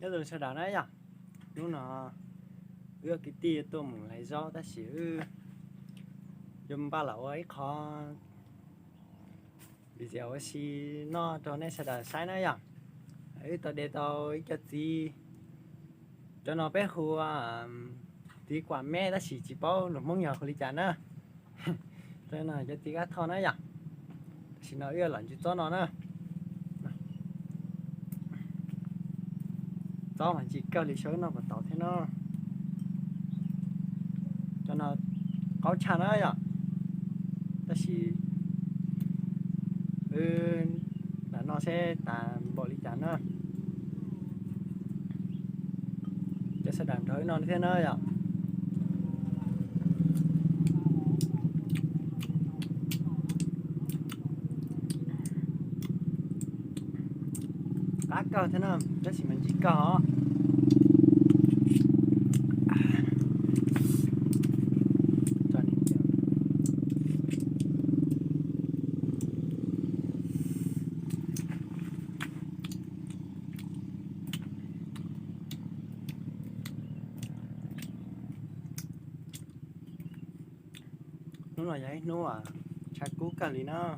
nhớ rồi sau đó đấy à lúc nó ưa cái tia tôi muốn lấy do ta xíu dùng ba lẩu ấy khó bây giờ ấy xí nó cho nên sau đó sai đấy à ấy tao để tao cho gì cho nó bé hùa tí quả mẹ ta chỉ bao nó mong nhờ lý chán nữa cho nên cho tí cái thon đấy à chỉ nói ưa lần chỉ cho nó nữa cho mà chỉ cao lý số nó vẫn tỏ thế nó cho nó có chán đấy à ta chỉ là nó sẽ tàn bộ lý chán nữa cho sẽ đảm tới nó thế nơi à cá cao thế nào cho chỉ mình chỉ có nó là vậy nó à chả cú cả lý nó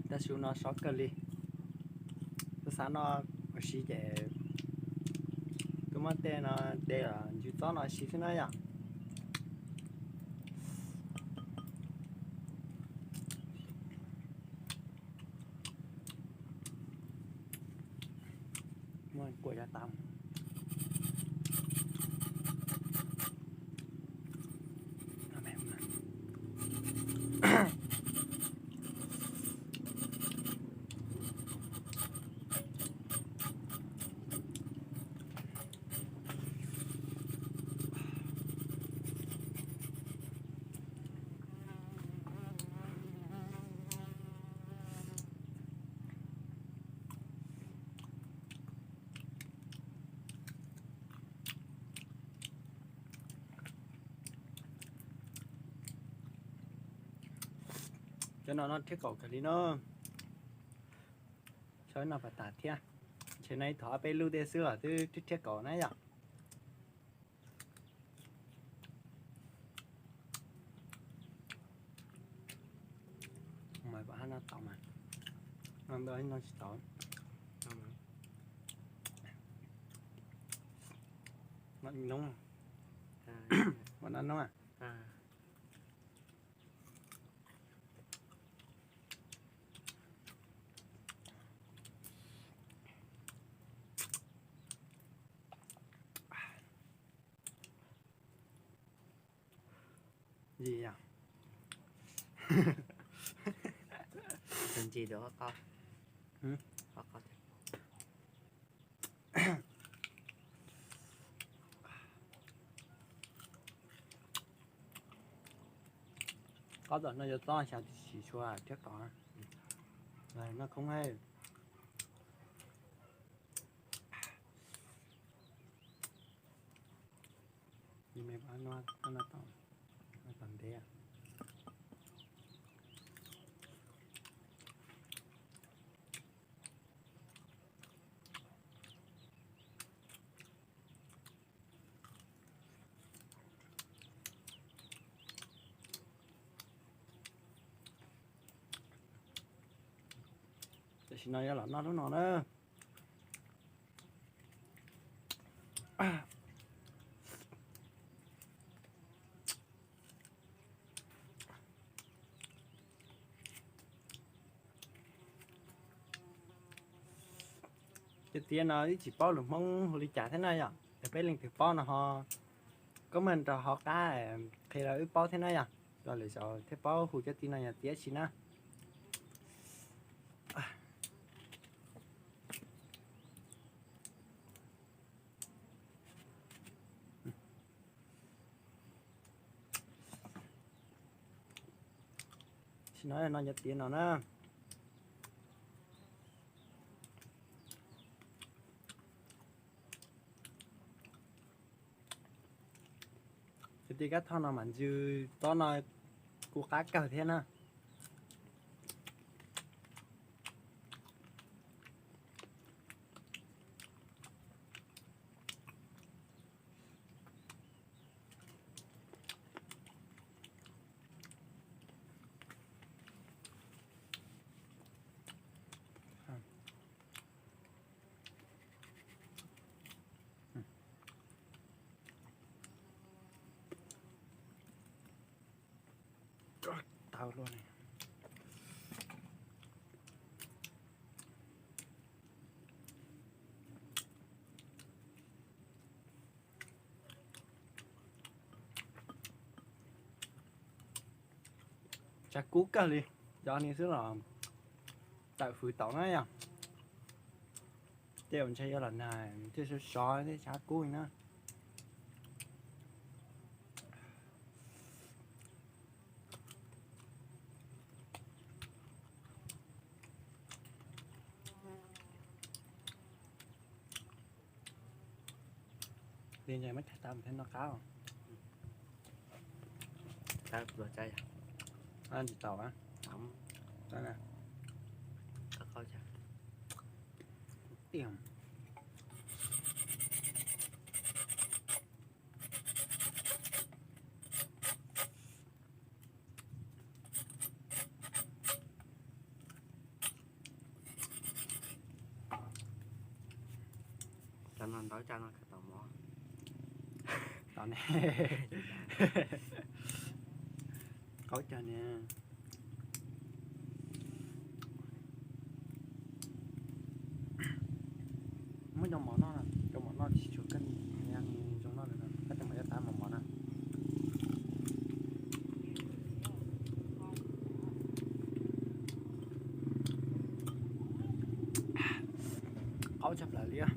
ta xuống nó sót cả lý ta sáng nó ở xí để tôi mất tên nó để là chú to nó xí thế này à mà của gia tầm cho nó thiết cầu cái lý nó cho nó phải tạt thia trên này thỏ bé lưu đề xưa từ thiết cầu này à mày bảo nó tao mà nó đợi nó chỉ tao nó nóng mà nó nóng à gì à cần gì đó con con có rồi nó giờ to sao chỉ xóa thiết cầu này nó không hay nhưng mà bảo nó tao nó tầm thế à chỉ nói là nó nữa cái tiền nó chỉ bao được mong hồi trả thế này à để bé lên từ bao nó họ có mình cho họ cá khi là bao thế này à rồi lại sợ thế bao hồi cho tiền này là tiếc xí na xin nói là nó nhận tiền nó nè thì cái thằng nào mà dư to nói của cá cờ thế nè tao luôn này. Chắc cú cả đi. Cho nên xứ là tại phụ tổng ấy à. Tiêu chơi lần này chứ số sói thế chắc cú nữa. Liên chạy mất tao thấy nó cao. Ta vừa chơi Ăn chỉ tàu á. không Đây nè. có coi chắc Tiền. cho nó đói cho nó cái tò mò Tao nè. Có cho nè. Mới trong món nó nè. Trong món nó chỉ chụp cân ăn trong nó được nè. Cái trong cái tám món nè. Có chập lại đi á.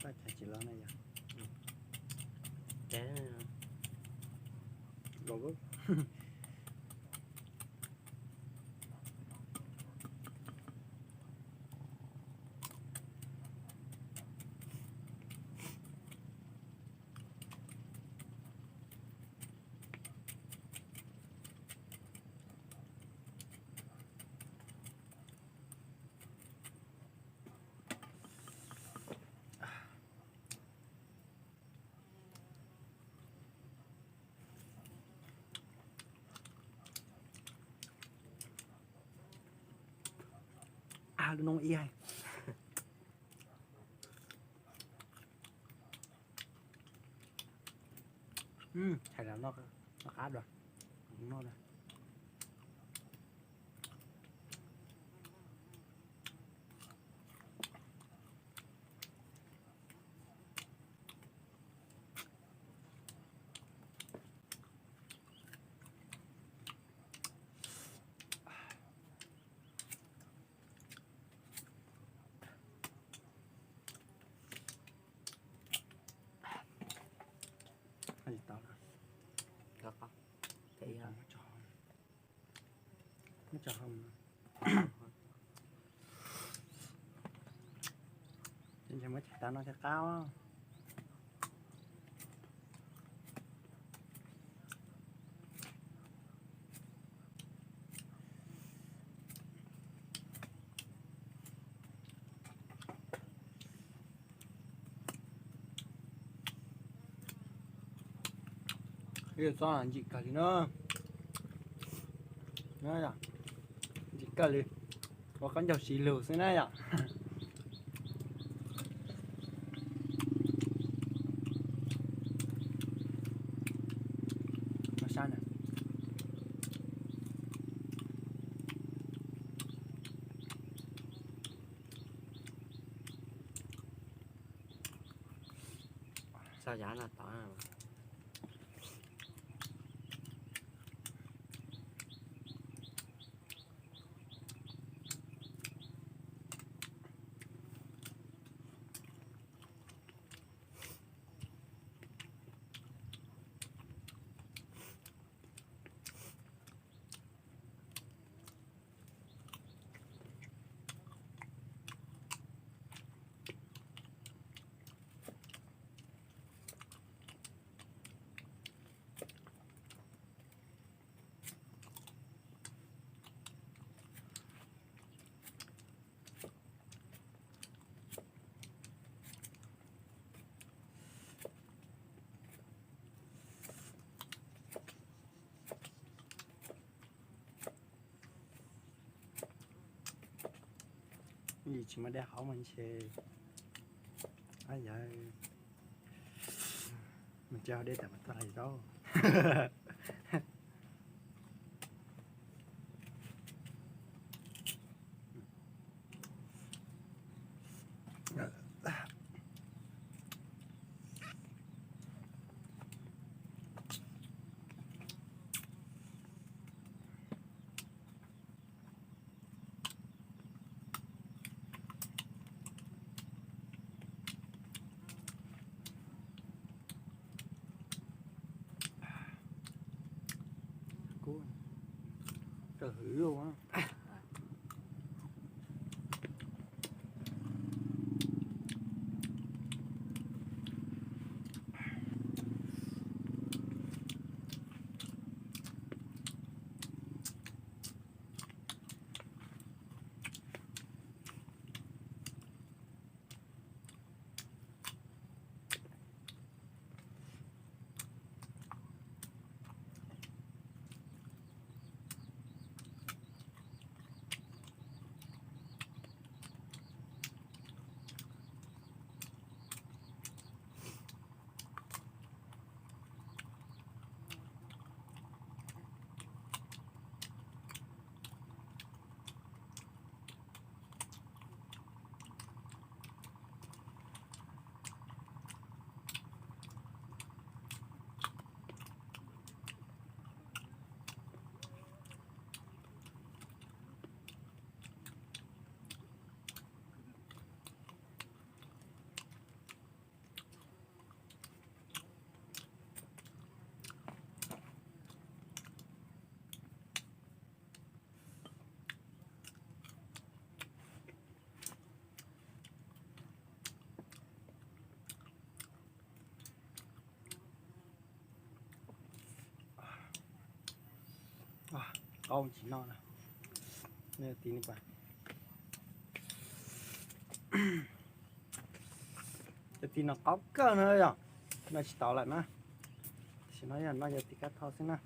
Phải chỉ lớn này vậy. Để Đồ bút. À, nó y hay. Hay là nó khá rồi. Nó rồi. Hay tao nè. có thì Nó cho không. Trên cho mấy tao nó sẽ cao á. Cái sao là gì cả thì nó. Nó là gì cả đi. Có con dầu xì lửa thế này à. Nó sao nè. sao giả là tỏ nào 你起码得好门去。哎呀，มันจะเอาได้แต่มันเท่าไหร่ก็กูจะหือวะ Con chỉ non à. Nên tí nữa bà. Tí nó có cơ nữa rồi. Nó chỉ tỏ lại mà. Chỉ nói là nó giờ tí cắt thao xin nào.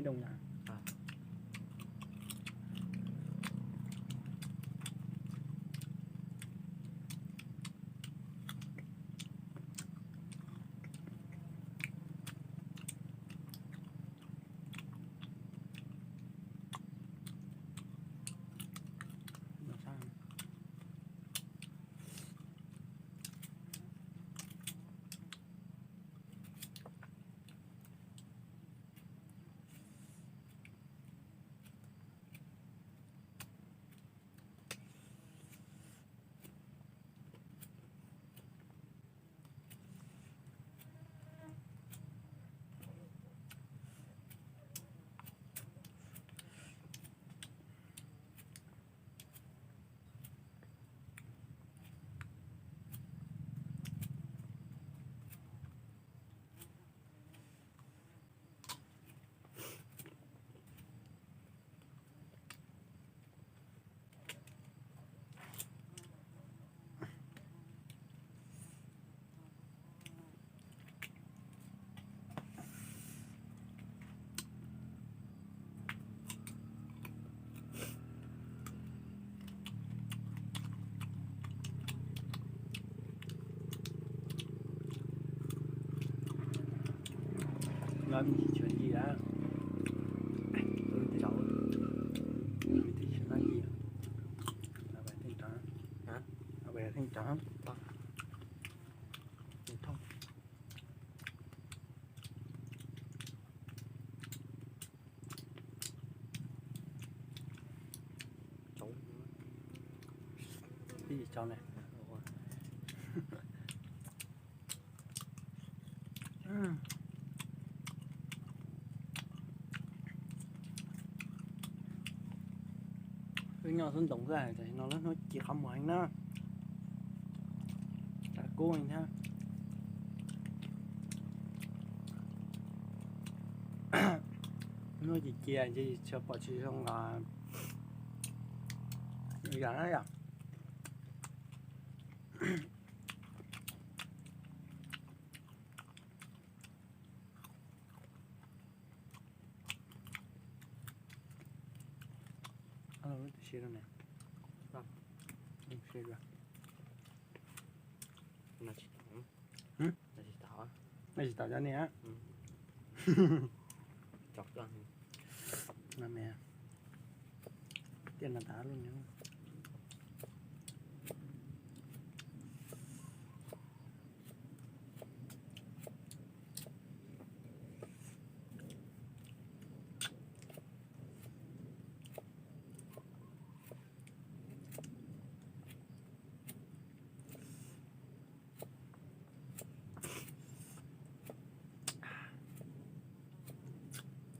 đồng nhà À. Làm sao nói mình chỉ chuyện gì đó Ừ, thì đâu. mình thì chuyện nói gì là bài thanh trắng Hả? là bài thanh trắng Vâng. mình thông Chỗ. cái gì cho này Ủa. với nhau xuống tổng ra thì nó chỉ không mọi nó cả cô anh ha nó chỉ chia chỉ cho bỏ chỉ xong là như vậy đấy à nó chỉ đâu này Vâng. Chỉ rồi Nó chỉ tỏ. Hử? Nó chỉ tỏ. nó chỉ tạo ra này á Chọc cho anh. là mẹ tiền là đá luôn nhá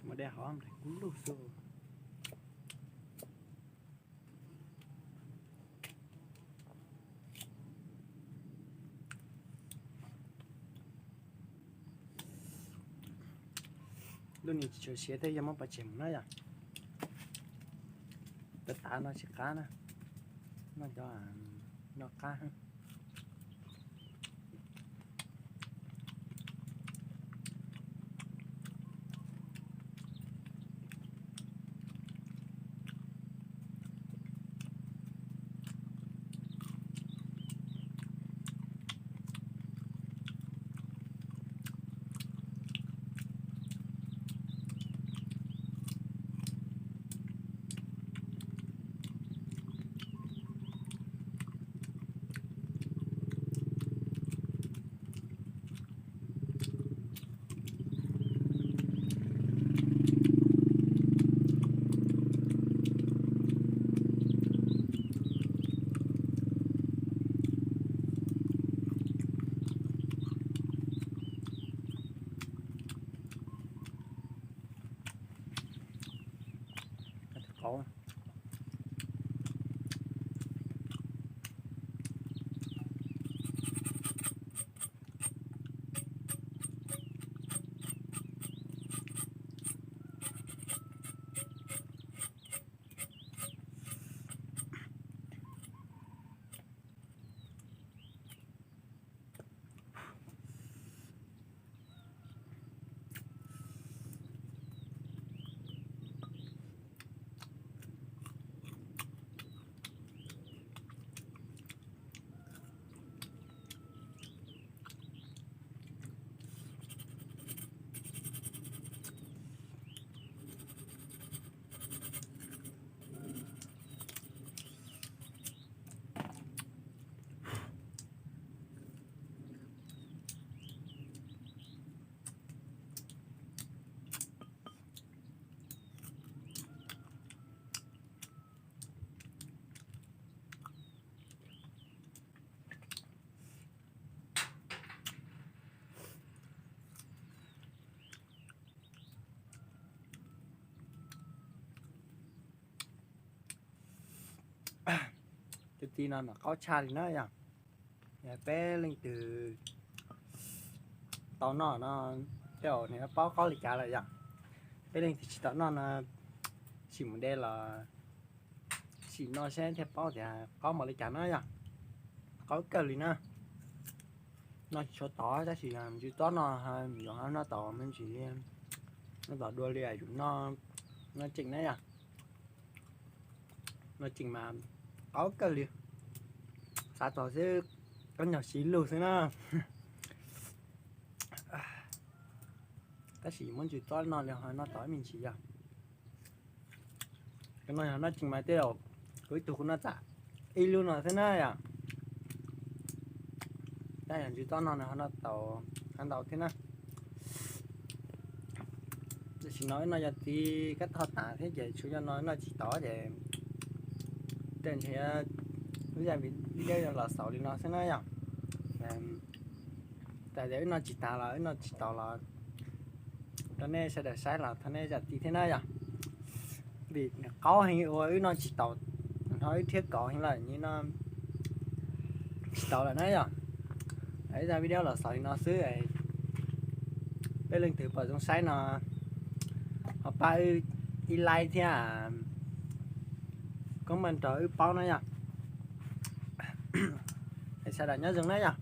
mà đeo hỏi thì cũng đủ số lúc này chỉ xe thấy em bắt chém nó à tất cả nó chỉ cá nè nó cho nó cá cái tí nó có cha thì nó vậy nhà bé lên từ tao nó kiểu này nó bao có lịch cả là vậy bé lên thì chỉ tao nó chỉ một đây là chỉ nó sẽ theo bao thì có một lịch cả nó vậy có cái gì nữa nó cho tỏ ra chỉ làm chứ tỏ nó nó tỏ mình chỉ nó tỏ đua liền chúng nó chỉnh đấy à nó chỉnh mà có cái gì sao tỏ chứ có nhỏ xí lù thế nào ta chỉ muốn chỉ tỏ nó liền nó tỏ mình chỉ à cái nó chỉnh mà tiêu cuối tụ nó chả y luôn nó thế này à đây là chỉ tỏ nó tàu ăn tàu thế nào chỉ nói nó thì cách thao tả thế vậy chú cho nó chỉ tỏ để trên thì bây giờ video là sáu thì nó sẽ nói à tại để nó chỉ tả là nó chỉ tỏ là cho nên sẽ để sai là thế này giờ thì thế này à vì có hình ơi nó chỉ tỏ nói thiết có hình là như nó chỉ tỏ là đấy à đấy ra video là sáu thì nó xứ này cái link từ vào trong sai nó họ ba like thế à có mình trời bao nữa nha để sao đã nhớ dừng đấy nha